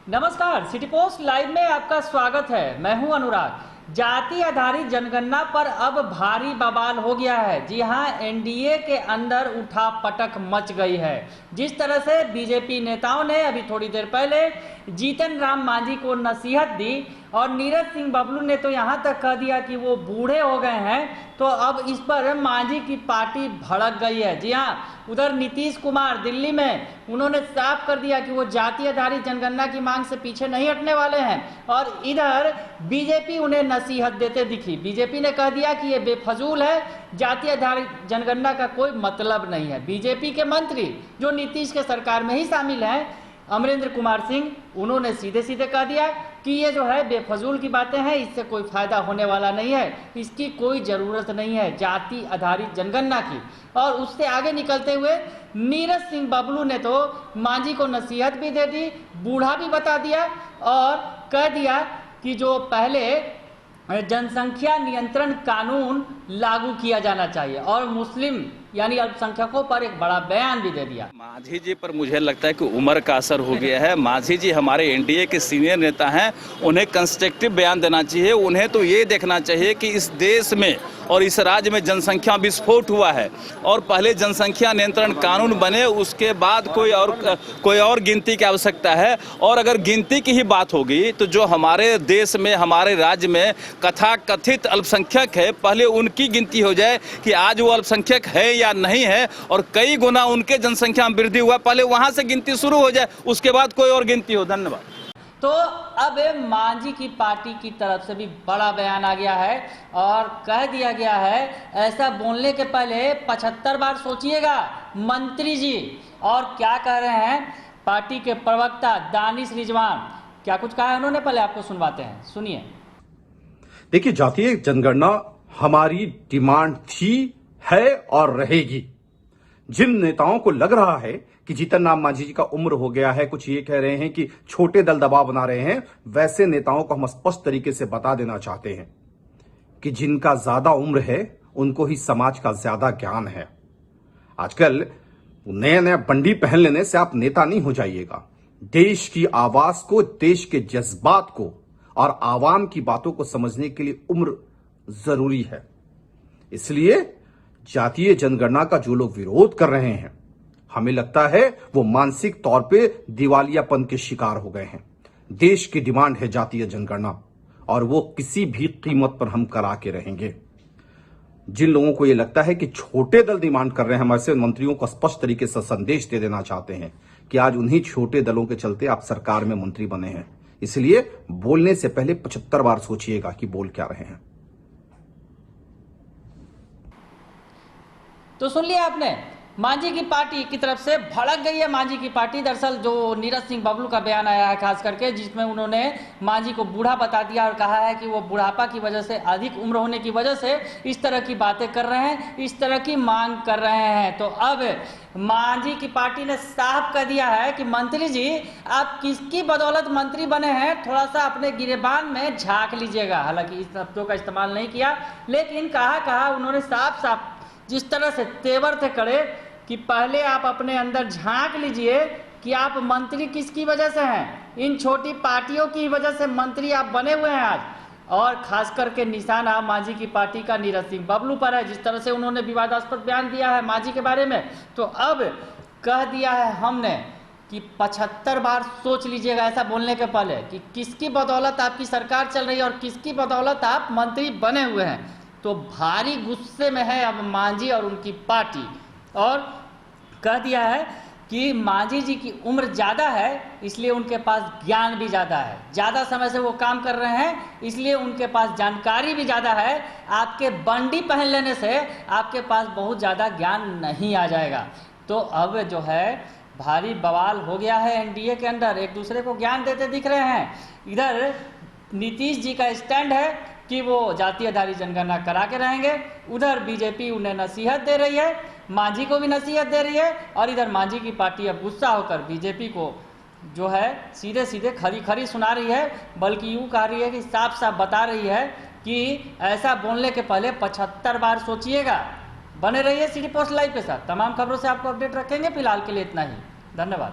नमस्कार, city post live में आपका स्वागत है। मैं हूं अनुराग। जाति आधारित जनगणना पर अब भारी बवाल हो गया है। जी हां, एनडीए के अंदर उठा पटक मच गई है। जिस तरह से बीजेपी नेताओं ने अभी थोड़ी देर पहले जीतन राम मांझी को नसीहत दी और नीरज सिंह बबलू ने तो यहां तक कह दिया कि वो बूढ़े हो गए हैं, तो अब इस पर मांझी की पार्टी भड़क गई है। जी हां, उधर नीतीश कुमार दिल्ली में उन्होंने साफ कर दिया कि वो जाति आधारित जनगणना की मांग से पीछे नहीं हटने वाले हैं और इधर बीजेपी उन्हें नसीहत देते दिखी। बीजेपी ने कह दिया कि ये बेफजूल है, जाति आधारित जनगणना का कोई मतलब नहीं है। बीजेपी के मंत्री जो नीतीश के सरकार में ही शामिल हैं, अमरेंद्र कुमार सिंह, उन्होंने सीधे सीधे कह दिया कि ये जो है बेफजूल की बातें हैं, इससे कोई फायदा होने वाला नहीं है, इसकी कोई ज़रूरत नहीं है जाति आधारित जनगणना की। और उससे आगे निकलते हुए नीरज सिंह बबलू ने तो मांझी को नसीहत भी दे दी, बूढ़ा भी बता दिया और कह दिया कि जो पहले जनसंख्या नियंत्रण कानून लागू किया जाना चाहिए और मुस्लिम यानी अल्पसंख्यकों पर एक बड़ा बयान भी दे दिया। मांझी जी पर मुझे लगता है कि उम्र का असर हो गया है। मांझी जी हमारे एनडीए के सीनियर नेता हैं, उन्हें कंस्ट्रक्टिव बयान देना चाहिए। उन्हें तो ये देखना चाहिए कि इस देश में और इस राज्य में जनसंख्या विस्फोट हुआ है और पहले जनसंख्या नियंत्रण कानून बने, उसके बाद कोई और गिनती की आवश्यकता है। और अगर गिनती की ही बात होगी तो जो हमारे देश में, हमारे राज्य में कथित अल्पसंख्यक है, पहले उनकी गिनती हो जाए कि आज वो अल्पसंख्यक है या नहीं है और कई गुना उनके जनसंख्या में वृद्धि हुआ, पहले वहां से गिनती शुरू हो जाए, उसके बाद कोई और गिनती हो। धन्यवाद। तो अब मांझी की पार्टी की तरफ से भी बड़ा बयान आ गया है और कह दिया गया है, ऐसा बोलने के पहले 75 बार सोचिएगा मंत्री जी। और क्या कह रहे हैं पार्टी के प्रवक्ता दानिश रिजवान, क्या कुछ कहा है उन्होंने, पहले आपको सुनवाते हैं, सुनिए। देखिए, जातीय जनगणना हमारी डिमांड थी, है और रहेगी। जिन नेताओं को लग रहा है कि जीतन राम मांझी जी का उम्र हो गया है, कुछ ये कह रहे हैं कि छोटे दल दबाव बना रहे हैं, वैसे नेताओं को हम स्पष्ट तरीके से बता देना चाहते हैं कि जिनका ज्यादा उम्र है उनको ही समाज का ज्यादा ज्ञान है। आजकल नया नया बंडी पहन लेने से आप नेता नहीं हो जाइएगा। देश की आवाज को, देश के जज्बात को और आवाम की बातों को समझने के लिए उम्र जरूरी है। इसलिए जातीय जनगणना का जो लोग विरोध कर रहे हैं, हमें लगता है वो मानसिक तौर पे दिवालियापन के शिकार हो गए हैं। देश की डिमांड है जातीय जनगणना और वो किसी भी कीमत पर हम करा के रहेंगे। जिन लोगों को ये लगता है कि छोटे दल डिमांड कर रहे हैं, हम ऐसे मंत्रियों को स्पष्ट तरीके से संदेश दे देना चाहते हैं कि आज उन्हीं छोटे दलों के चलते आप सरकार में मंत्री बने हैं। इसलिए बोलने से पहले 75 बार सोचिएगा कि बोल क्या रहे हैं। तो सुन लिया आपने, मांझी की पार्टी की तरफ से भड़क गई है मांझी की पार्टी। दरअसल जो नीरज सिंह बबलू का बयान आया है खास करके, जिसमें उन्होंने मांझी को बूढ़ा बता दिया और कहा है कि वो बुढ़ापा की वजह से, अधिक उम्र होने की वजह से इस तरह की बातें कर रहे हैं, इस तरह की मांग कर रहे हैं। तो अब मांझी की पार्टी ने साफ कर दिया है कि मंत्री जी, आप किसकी बदौलत मंत्री बने हैं, थोड़ा सा अपने गिरेबान में झांक लीजिएगा। हालांकि इस शब्दों का इस्तेमाल नहीं किया, लेकिन कहा उन्होंने साफ साफ जिस तरह से तेवर थे करे कि पहले आप अपने अंदर झांक लीजिए कि आप मंत्री किसकी वजह से हैं। इन छोटी पार्टियों की वजह से मंत्री आप बने हुए हैं आज। और खास करके निशाना मांझी की पार्टी का नीरज सिंह बबलू पर है। जिस तरह से उन्होंने विवादास्पद बयान दिया है मांझी के बारे में, तो अब कह दिया है हमने कि 75 बार सोच लीजिएगा ऐसा बोलने के पहले कि किसकी बदौलत आपकी सरकार चल रही है और किसकी बदौलत आप मंत्री बने हुए हैं। तो भारी गुस्से में है अब मांझी और उनकी पार्टी और कह दिया है कि मांझी जी की उम्र ज़्यादा है, इसलिए उनके पास ज्ञान भी ज़्यादा है, ज़्यादा समय से वो काम कर रहे हैं, इसलिए उनके पास जानकारी भी ज़्यादा है। आपके बंडी पहन लेने से आपके पास बहुत ज़्यादा ज्ञान नहीं आ जाएगा। तो अब जो है भारी बवाल हो गया है एनडीए के अंदर, एक दूसरे को ज्ञान देते दिख रहे हैं। इधर नीतीश जी का स्टैंड है कि वो जातीय आधारित जनगणना करा के रहेंगे, उधर बीजेपी उन्हें नसीहत दे रही है, मांझी को भी नसीहत दे रही है और इधर मांझी की पार्टी अब गुस्सा होकर बीजेपी को जो है सीधे सीधे खरी सुना रही है, बल्कि यूँ कह रही है कि साफ साफ बता रही है कि ऐसा बोलने के पहले 75 बार सोचिएगा। बने रहिए सिटी पोस्ट लाइव के साथ, तमाम खबरों से आपको अपडेट रखेंगे। फिलहाल के लिए इतना ही, धन्यवाद।